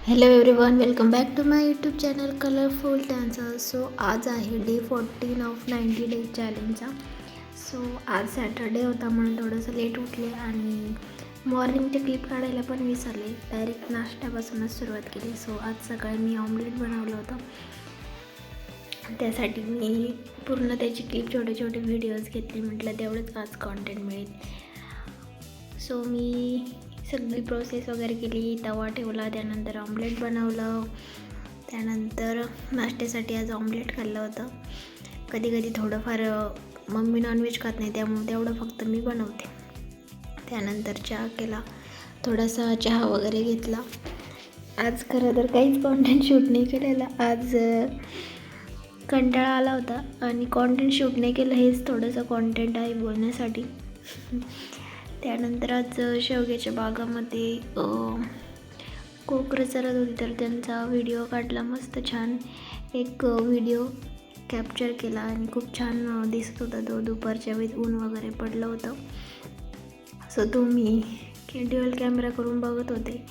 Hello everyone, welcome back to my YouTube channel colourful dancer. So आज आहे day 14 of 90 days चॅलेंजचा. So आज Saturday होता म्हणून थोडंसं लेट उठले आणि मॉर्निंगचे क्लिप काढायला पण विसरले. डायरेक्ट नाश्त्यापासूनच सुरुवात केली. सो आज सकाळी मी ऑमलेट बनवलं होतं. त्यासाठी मी पूर्ण त्याची क्लिप छोटे छोटे व्हिडिओज घेतले. म्हटलं तेवढंच आज कॉन्टेंट मिळेल. सो मी सगळी प्रोसेस वगैरे केली. तवा ठेवला, त्यानंतर ऑमलेट बनवलं. त्यानंतर नाश्त्यासाठी आज ऑमलेट खाल्लं होतं. कधी कधी थोडंफार मम्मी नॉनव्हेज खात नाही, त्यामुळे तेवढं फक्त मी बनवते. त्यानंतर चहा केला, थोडासा चहा वगैरे घेतला. आज खरं तर काहीच कॉन्टेंट शूट नाही केलेलं. आज कंटाळा आला होता आणि कॉन्टेंट शूट नाही केलं, हेच थोडंसं कॉन्टेंट आहे बोलण्यासाठी. त्यानंतर आज शेवग्याच्या बागामध्ये कोकरं चरत होती, तर त्यांचा व्हिडिओ काढला. मस्त छान एक व्हिडिओ कॅप्चर केला आणि खूप छान दिसत होता तो. दुपारच्या वेळेत ऊन वगैरे पडलं होतं. सो तो मी ड्युअल कॅमेरा करून बघत होते.